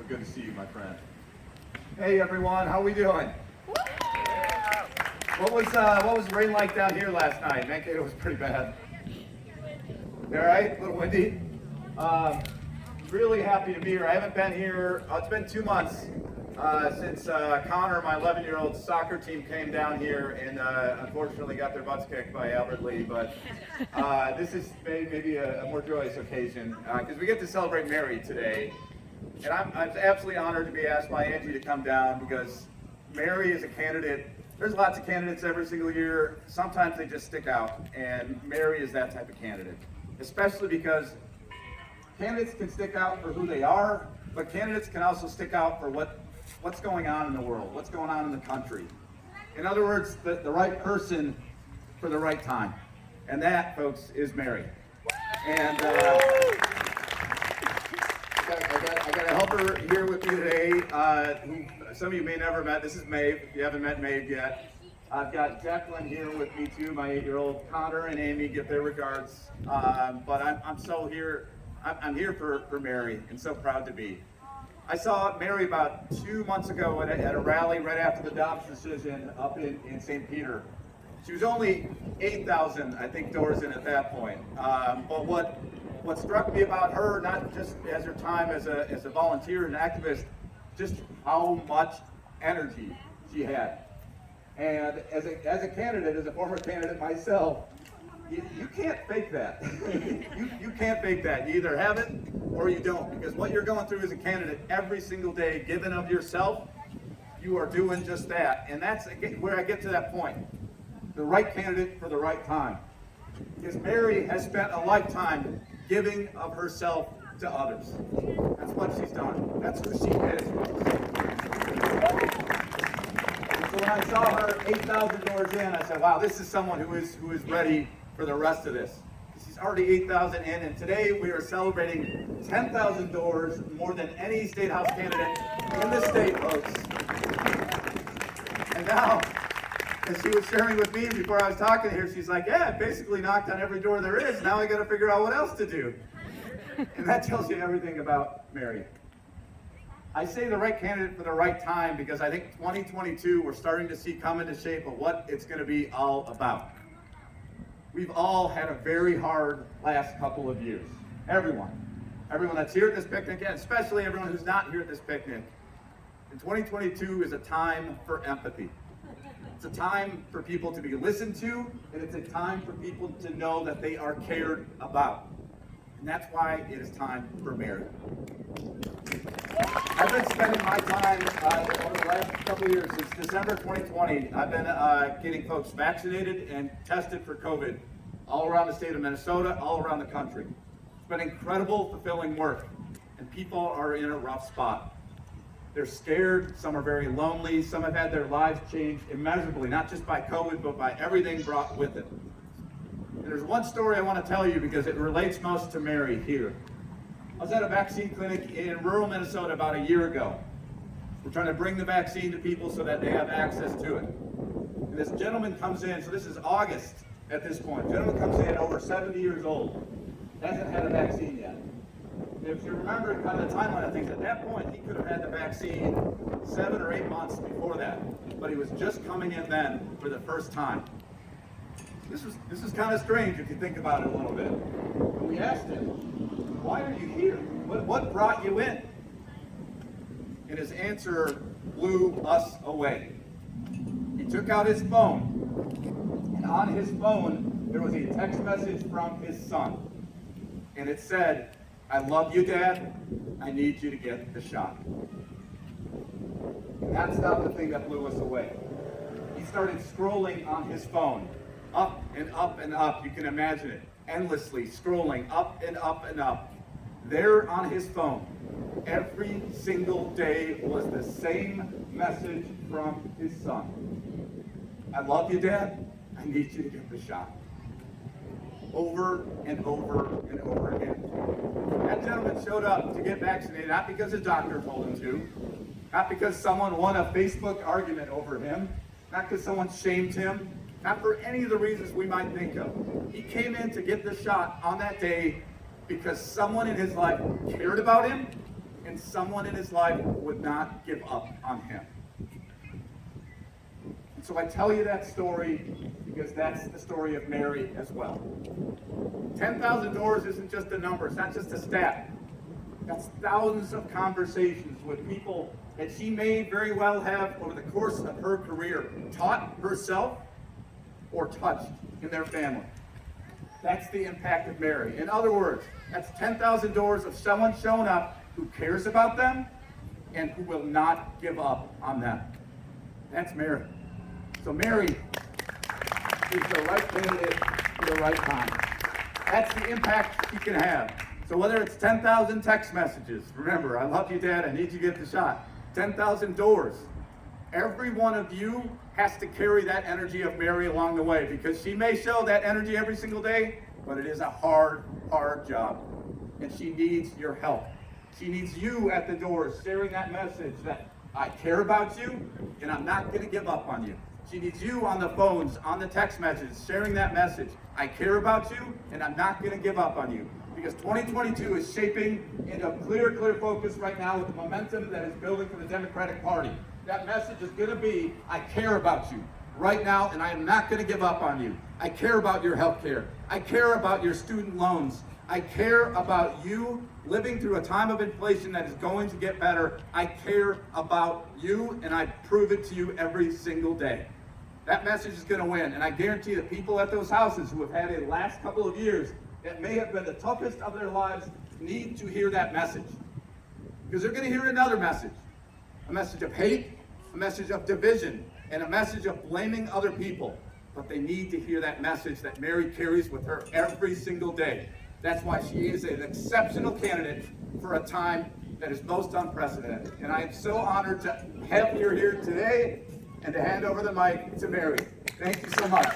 but good to see you, my friend. Hey everyone, how we doing? What was rain like down here last night? Mankato was pretty bad. You all right? A little windy. Really happy to be here. I haven't been here. It's been 2 months since Connor, my 11-year-old soccer team, came down here and unfortunately got their butts kicked by Albert Lee. But this is maybe a more joyous occasion because we get to celebrate Mary today. And I'm absolutely honored to be asked by Angie to come down because Mary is a candidate. There's lots of candidates every single year. Sometimes they just stick out, and Mary is that type of candidate, especially because candidates can stick out for who they are, but candidates can also stick out for what's going on in the world, what's going on in the country. In other words, the right person for the right time. And that, folks, is Mary. And I got a helper here with me today, who some of you may never met. This is Maeve, if you haven't met Maeve yet. I've got Declan here with me too, my 8-year-old. Connor and Amy give their regards. But I'm here for Mary, and so proud to be. I saw Mary about 2 months ago at a rally right after the Dobbs decision up in St. Peter. She was only 8,000, I think, doors in at that point. But what struck me about her, not just as her time as a volunteer and activist, just how much energy she had. And as a candidate, as a former candidate myself, you can't fake that. you can't fake that. You either have it or you don't, because what you're going through as a candidate every single day, giving of yourself, you are doing just that. And that's where I get to that point. The right candidate for the right time. Because Mary has spent a lifetime giving of herself to others. That's what she's done. That's who she is. So when I saw her 8,000 doors in, I said, wow, this is someone who is ready for the rest of this. She's already 8,000 in, and today we are celebrating 10,000 doors, more than any state house candidate in the state, folks. And now, as she was sharing with me before I was talking to her, she's like, yeah, I basically knocked on every door there is. Now I got to figure out what else to do. And that tells you everything about Mary. I say the right candidate for the right time because I think 2022 we're starting to see come into shape of what it's going to be all about. We've all had a very hard last couple of years. Everyone that's here at this picnic, and especially everyone who's not here at this picnic. And 2022 is a time for empathy. It's a time for people to be listened to, and it's a time for people to know that they are cared about. And that's why it is time for Mary. I've been spending my time over the last couple of years, since December 2020, I've been getting folks vaccinated and tested for COVID all around the state of Minnesota, all around the country. It's been incredible, fulfilling work, and people are in a rough spot. They're scared, some are very lonely, some have had their lives changed immeasurably, not just by COVID, but by everything brought with it. And there's one story I want to tell you because it relates most to Mary here. I was at a vaccine clinic in rural Minnesota about a year ago. We're trying to bring the vaccine to people so that they have access to it. And this gentleman comes in, so this is August at this point. Gentleman comes in, over 70 years old, hasn't had a vaccine yet. And if you remember kind of the timeline of things, at that point he could have had the vaccine 7 or 8 months before that. But he was just coming in then for the first time. This is kind of strange if you think about it a little bit. And we asked him, why are you here? What brought you in? And his answer blew us away. He took out his phone, and on his phone there was a text message from his son. And it said, I love you, Dad. I need you to get the shot. And that's not the thing that blew us away. He started scrolling on his phone, up and up and up. You can imagine it, endlessly scrolling up and up and up. There on his phone, every single day was the same message from his son. I love you, Dad. I need you to get the shot. Over and over and over again. That gentleman showed up to get vaccinated, not because his doctor told him to, not because someone won a Facebook argument over him, not because someone shamed him, not for any of the reasons we might think of. He came in to get the shot on that day because someone in his life cared about him and someone in his life would not give up on him. And so I tell you that story because that's the story of Mary as well. 10,000 doors isn't just a number, it's not just a stat. That's thousands of conversations with people that she may very well have over the course of her career taught herself or touched in their family. That's the impact of Mary. In other words, that's 10,000 doors of someone showing up who cares about them and who will not give up on them. That's Mary. So Mary is the right candidate for the right time. That's the impact she can have. So whether it's 10,000 text messages, remember, I love you, Dad, I need you to get the shot. 10,000 doors. Every one of you has to carry that energy of Mary along the way, because she may show that energy every single day, but it is a hard, hard job. And she needs your help. She needs you at the doors sharing that message that I care about you and I'm not going to give up on you. She needs you on the phones, on the text messages, sharing that message. I care about you and I'm not going to give up on you. Because 2022 is shaping into a clear focus right now with the momentum that is building for the Democratic Party. That message is going to be, I care about you right now, and I am not going to give up on you. I care about your health care. I care about your student loans. I care about you living through a time of inflation that is going to get better. I care about you, and I prove it to you every single day. That message is going to win, and I guarantee the people at those houses who have had a last couple of years that may have been the toughest of their lives need to hear that message. Because they're going to hear another message. A message of hate, a message of division, and a message of blaming other people. But they need to hear that message that Mary carries with her every single day. That's why she is an exceptional candidate for a time that is most unprecedented. And I am so honored to have you here today and to hand over the mic to Mary. Thank you so much.